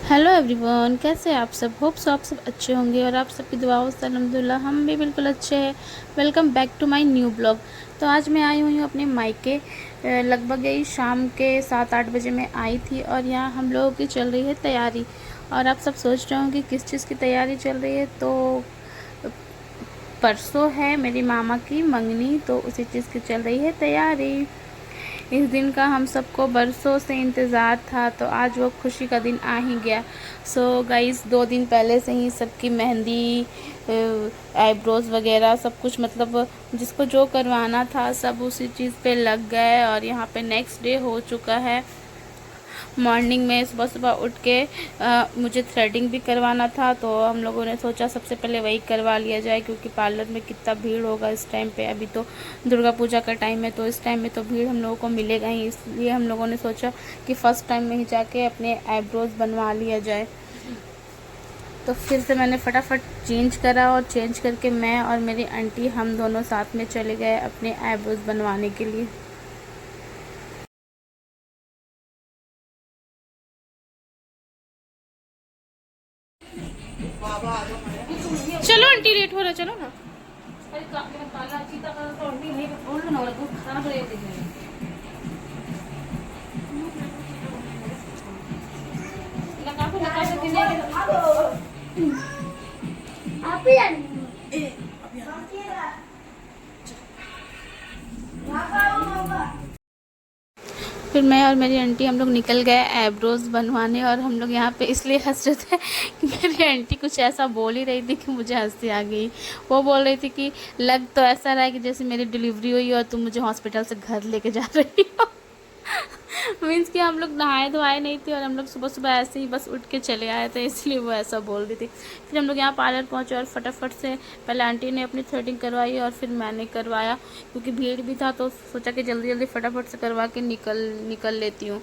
Hello everyone, कैसे हैं आप सब। होप सो आप सब अच्छे होंगे और आप सबकी दुआओं से अल्हम्दुलिल्लाह हम भी बिल्कुल अच्छे हैं। Welcome back to my new blog. तो आज मैं आई हुई हूँ अपने मायके। लगभग यही शाम के 7-8 बजे मैं आई थी और यहाँ हम लोगों की चल रही है तैयारी। और आप सब सोच रहे होंगे किस चीज़ की तैयारी चल रही है। तो परसों है मेरी मामा की मंगनी, तो उसी चीज़ की चल रही है तैयारी। इस दिन का हम सबको बरसों से इंतज़ार था, तो आज वो खुशी का दिन आ ही गया। सो गाइस, 2 दिन पहले से ही सबकी मेहंदी, आईब्रोज़ वगैरह सब कुछ, मतलब जिसको जो करवाना था सब उसी चीज़ पे लग गए। और यहाँ पे नेक्स्ट डे हो चुका है। मॉर्निंग में सुबह सुबह उठ के मुझे थ्रेडिंग भी करवाना था, तो हम लोगों ने सोचा सबसे पहले वही करवा लिया जाए, क्योंकि पार्लर में कितना भीड़ होगा इस टाइम पे। अभी तो दुर्गा पूजा का टाइम है, तो इस टाइम में तो भीड़ हम लोगों को मिलेगा ही। इसलिए हम लोगों ने सोचा कि फ़र्स्ट टाइम में ही जाके अपने आईब्रोज़ बनवा लिया जाए। तो फिर से मैंने फटाफट चेंज करा और चेंज करके मैं और मेरी आंटी हम दोनों साथ में चले गए अपने आईब्रोज़ बनवाने के लिए। चलो आंटी, लेट हो रहा, चलो ना। फिर मैं और मेरी आंटी हम लोग निकल गए आईब्रोज़ बनवाने। और हम लोग यहाँ पे इसलिए हंस रहे थे कि मेरी आंटी कुछ ऐसा बोल ही रही थी कि मुझे हंसी आ गई। वो बोल रही थी कि लग तो ऐसा रहा है कि जैसे मेरी डिलीवरी हुई और तुम मुझे हॉस्पिटल से घर लेके जा रही हो। मीन्स कि हम लोग नहाए धोआए नहीं थे और हम लोग सुबह सुबह ऐसे ही बस उठ के चले आए थे, इसलिए वो ऐसा बोल रही थी। फिर हम लोग यहाँ पार्लर पहुँचे और फटाफट से पहले आंटी ने अपनी थ्रेडिंग करवाई और फिर मैंने करवाया, क्योंकि भीड़ भी था तो सोचा कि जल्दी जल्दी फटाफट से करवा के निकल लेती हूँ।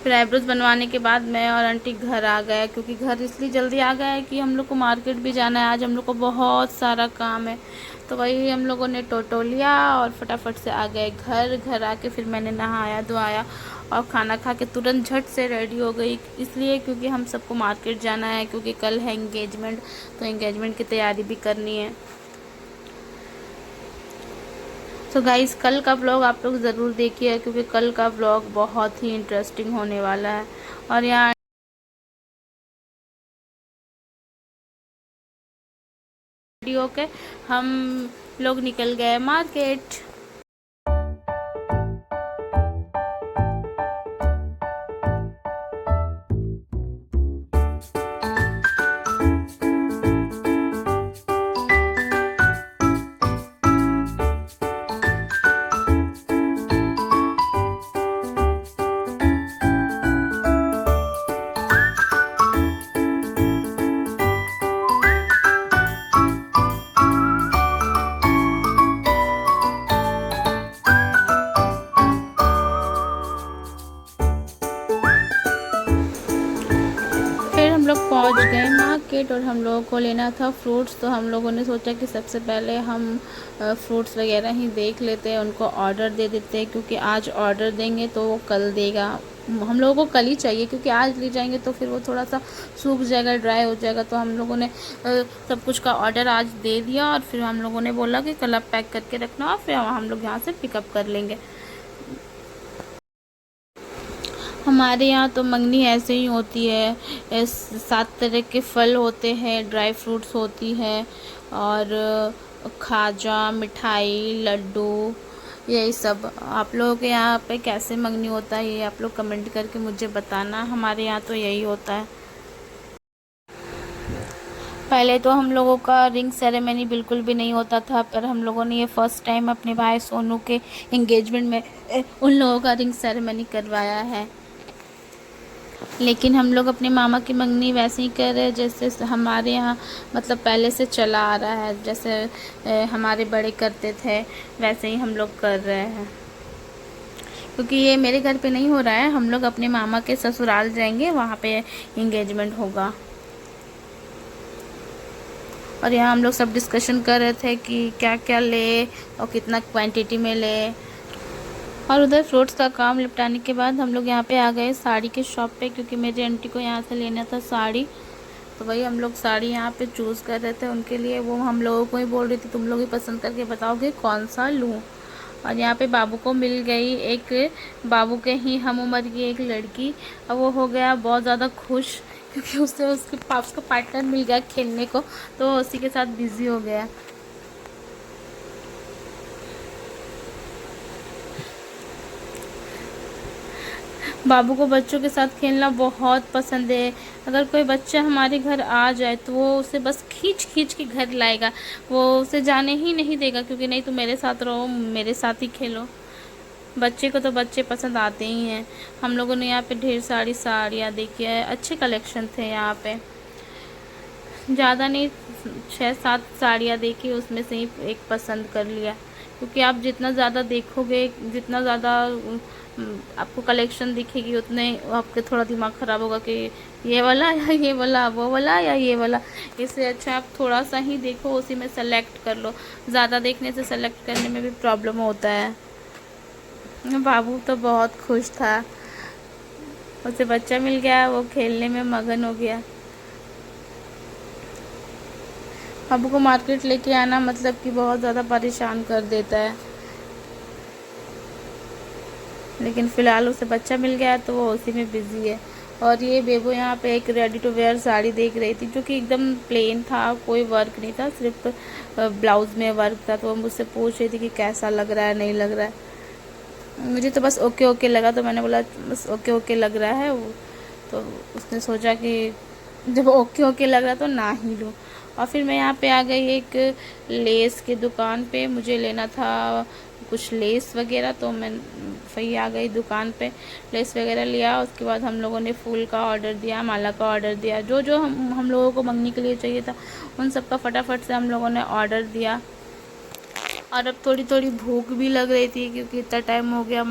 फिर आईब्रोज बनवाने के बाद मैं और आंटी घर आ गए, क्योंकि घर इसलिए जल्दी आ गए कि हम लोग को मार्केट भी जाना है। आज हम लोग को बहुत सारा काम है, तो वही हम लोगों ने टोटो लिया और फटाफट से आ गए घर। घर आके फिर मैंने नहाया धोआया और खाना खा के तुरंत झट से रेडी हो गई, इसलिए क्योंकि हम सबको मार्केट जाना है, क्योंकि कल है इंगेजमेंट, तो इंगेजमेंट की तैयारी भी करनी है। तो गाइस, कल का व्लॉग आप लोग ज़रूर देखिए, क्योंकि कल का व्लॉग बहुत ही इंटरेस्टिंग होने वाला है। और यहाँ रेडी होके हम लोग निकल गए मार्केट। फिर हम लोग पहुंच गए मार्केट और हम लोगों को लेना था फ्रूट्स। तो हम लोगों ने सोचा कि सबसे पहले हम फ्रूट्स वगैरह ही देख लेते हैं, उनको ऑर्डर दे देते हैं, क्योंकि आज ऑर्डर देंगे तो वो कल देगा। हम लोगों को कल ही चाहिए, क्योंकि आज ले जाएंगे तो फिर वो थोड़ा सा सूख जाएगा, ड्राई हो जाएगा। तो हम लोगों ने सब कुछ का ऑर्डर आज दे दिया और फिर हम लोगों ने बोला कि कल आप पैक करके रखना और फिर हम लोग यहाँ से पिकअप कर लेंगे। हमारे यहाँ तो मंगनी ऐसे ही होती है। 7 तरह के फल होते हैं, ड्राई फ्रूट्स होती है और खाजा, मिठाई, लड्डू, यही सब। आप लोगों के यहाँ पे कैसे मंगनी होता है ये आप लोग कमेंट करके मुझे बताना। हमारे यहाँ तो यही होता है। पहले तो हम लोगों का रिंग सेरेमनी बिल्कुल भी नहीं होता था, पर हम लोगों ने ये फर्स्ट टाइम अपने भाई सोनू के एंगेजमेंट में उन लोगों का रिंग सेरेमनी करवाया है। लेकिन हम लोग अपने मामा की मंगनी वैसे ही कर रहे हैं जैसे हमारे यहाँ मतलब पहले से चला आ रहा है। जैसे हमारे बड़े करते थे वैसे ही हम लोग कर रहे हैं। क्योंकि ये मेरे घर पे नहीं हो रहा है, हम लोग अपने मामा के ससुराल जाएंगे, वहाँ पे इंगेजमेंट होगा। और यहाँ हम लोग सब डिस्कशन कर रहे थे कि क्या क्या ले और कितना क्वांटिटी में ले। और उधर फ्रूट्स का काम निपटाने के बाद हम लोग यहाँ पे आ गए साड़ी के शॉप पे, क्योंकि मेरी आंटी को यहाँ से लेना था साड़ी। तो वही हम लोग साड़ी यहाँ पे चूज़ कर रहे थे उनके लिए। वो हम लोगों को ही बोल रही थी तुम लोग ही पसंद करके बताओगे कौन सा लूँ। और यहाँ पे बाबू को मिल गई एक, बाबू के ही हम उम्र की एक लड़की। अब वो हो गया बहुत ज़्यादा खुश, क्योंकि उससे उसका पार्टनर मिल गया खेलने को, तो उसी के साथ बिज़ी हो गया। बाबू को बच्चों के साथ खेलना बहुत पसंद है। अगर कोई बच्चा हमारे घर आ जाए तो वो उसे बस खींच खींच के घर लाएगा, वो उसे जाने ही नहीं देगा, क्योंकि नहीं तो मेरे साथ रहो, मेरे साथ ही खेलो। बच्चे को तो बच्चे पसंद आते ही हैं। हम लोगों ने यहाँ पे ढेर सारी साड़ियाँ देखी है, अच्छे कलेक्शन थे यहाँ पे। ज़्यादा नहीं, 6-7 साड़ियाँ देखी, उसमें से ही एक पसंद कर लिया। क्योंकि आप जितना ज़्यादा देखोगे, जितना ज़्यादा आपको कलेक्शन दिखेगी, उतने आपके थोड़ा दिमाग ख़राब होगा कि ये वाला या ये वाला, वो वाला या ये वाला। इससे अच्छा आप थोड़ा सा ही देखो, उसी में सेलेक्ट कर लो। ज़्यादा देखने से सेलेक्ट करने में भी प्रॉब्लम होता है। बाबू तो बहुत खुश था, उसे बच्चा मिल गया, वो खेलने में मगन हो गया। बाबू को मार्केट लेके आना मतलब कि बहुत ज़्यादा परेशान कर देता है, लेकिन फ़िलहाल उसे बच्चा मिल गया तो वो उसी में बिज़ी है। और ये बेबो यहाँ पे एक रेडी टू वेयर साड़ी देख रही थी, जो कि एकदम प्लेन था, कोई वर्क नहीं था, सिर्फ ब्लाउज़ में वर्क था। तो वो मुझसे पूछ रही थी कि कैसा लग रहा है, नहीं लग रहा है। मुझे तो बस ओके ओके लगा, तो मैंने बोला बस ओके ओके लग रहा है। वो तो उसने सोचा कि जब ओके ओके लग रहा तो ना ही लूँ। और फिर मैं यहाँ पे आ गई एक लेस की दुकान पे, मुझे लेना था कुछ लेस वगैरह, तो मैं वही आ गई दुकान पे, लेस वगैरह लिया। उसके बाद हम लोगों ने फूल का ऑर्डर दिया, माला का ऑर्डर दिया, जो जो हम लोगों को मंगनी के लिए चाहिए था उन सब का फटाफट से हम लोगों ने ऑर्डर दिया। और अब थोड़ी थोड़ी भूख भी लग रही थी, क्योंकि इतना टाइम हो गया।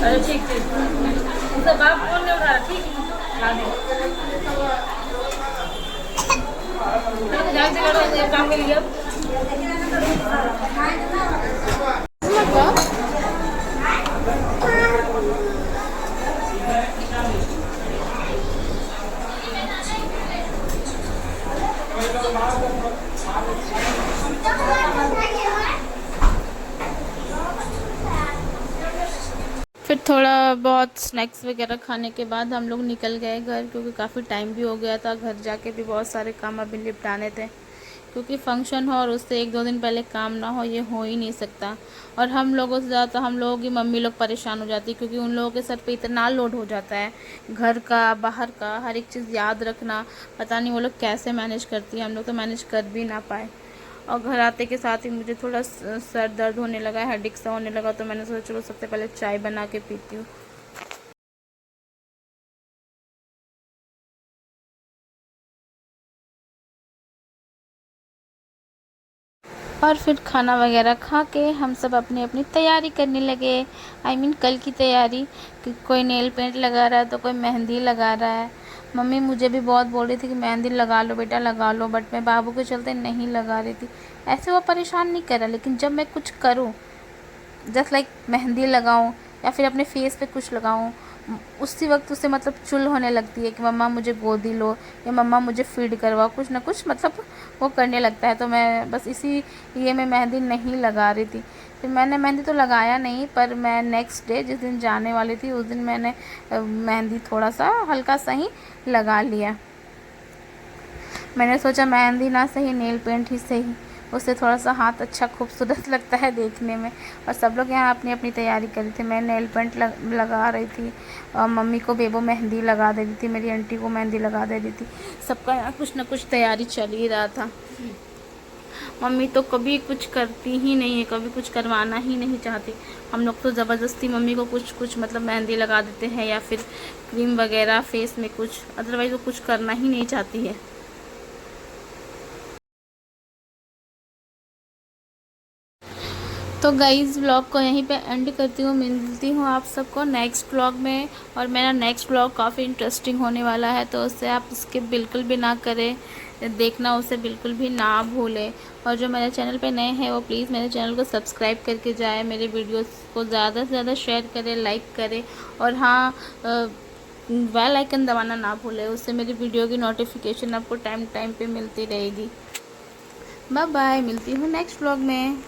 अरे ठीक ठीक, सब आप फोन नहीं उठा रहा, ठीक है ला दे, ध्यान से करो काम के लिए। फिर थोड़ा बहुत स्नैक्स वगैरह खाने के बाद हम लोग निकल गए घर, क्योंकि काफ़ी टाइम भी हो गया था। घर जाके भी बहुत सारे काम अभी निपटाने थे, क्योंकि फंक्शन हो और उससे 1-2 दिन पहले काम ना हो, ये हो ही नहीं सकता। और हम लोगों से ज़्यादा हम लोगों की मम्मी लोग परेशान हो जाती है, क्योंकि उन लोगों के सर पे इतना लोड हो जाता है, घर का बाहर का हर एक चीज़ याद रखना। पता नहीं वो लोग कैसे मैनेज करती है, हम लोग तो मैनेज कर भी ना पाए। और घर आते के साथ ही मुझे थोड़ा सर दर्द होने लगा, हेडेक सा होने लगा, तो मैंने सोचा चलो सबसे पहले चाय बना के पीती हूँ। और फिर खाना वगैरह खा के हम सब अपनी अपनी तैयारी करने लगे। कल की तैयारी, कि कोई नेल पेंट लगा रहा है तो कोई मेहंदी लगा रहा है। मम्मी मुझे भी बहुत बोल रही थी कि मेहंदी लगा लो बेटा, लगा लो, बट मैं बाबू के चलते नहीं लगा रही थी। ऐसे वो परेशान नहीं कर रहा, लेकिन जब मैं कुछ करूँ, जस्ट लाइक मेहंदी लगाऊँ या फिर अपने फेस पे कुछ लगाऊँ, उसी वक्त उसे मतलब चुल होने लगती है कि मम्मा मुझे गोदी लो या मम्मा मुझे फीड करवाओ, कुछ ना कुछ मतलब वो करने लगता है। तो मैं बस इसी ये मैं मेहंदी नहीं लगा रही थी। फिर मैंने मेहंदी तो लगाया नहीं, पर मैं नेक्स्ट डे जिस दिन जाने वाली थी उस दिन मैंने मेहंदी थोड़ा सा हल्का सा ही लगा लिया। मैंने सोचा मेहंदी ना सही, नेल पेंट ही सही, उससे थोड़ा सा हाथ अच्छा खूबसूरत लगता है देखने में। और सब लोग यहाँ अपनी अपनी तैयारी कर रहे थे। मैं नेल पेंट लगा रही थी, और मम्मी को बेबो मेहंदी लगा दे रही थी, मेरी आंटी को मेहंदी लगा दे रही थी। सबका यहाँ कुछ ना कुछ तैयारी चल ही रहा था। मम्मी तो कभी कुछ करती ही नहीं है, कभी कुछ करवाना ही नहीं चाहती। हम लोग तो ज़बरदस्ती मम्मी को कुछ कुछ मतलब मेहंदी लगा देते हैं, या फिर क्रीम वगैरह फेस में कुछ, अदरवाइज़ वो कुछ करना ही नहीं चाहती है। तो गाइज़ व्लॉग को यहीं पे एंड करती हूँ, मिलती हूँ आप सबको नेक्स्ट व्लॉग में। और मेरा नेक्स्ट व्लॉग काफ़ी इंटरेस्टिंग होने वाला है, तो उससे आप स्किप बिल्कुल भी ना करें, देखना उसे बिल्कुल भी ना भूलें। और जो मेरे चैनल पे नए हैं वो प्लीज़ मेरे चैनल को सब्सक्राइब करके जाए, मेरे वीडियोस को ज़्यादा से ज़्यादा शेयर करें, लाइक करें। और हाँ, बेल आइकन दबाना ना भूलें, उससे मेरी वीडियो की नोटिफिकेशन आपको टाइम टाइम पे मिलती रहेगी। बाय बाय, मिलती हूँ नेक्स्ट व्लॉग में।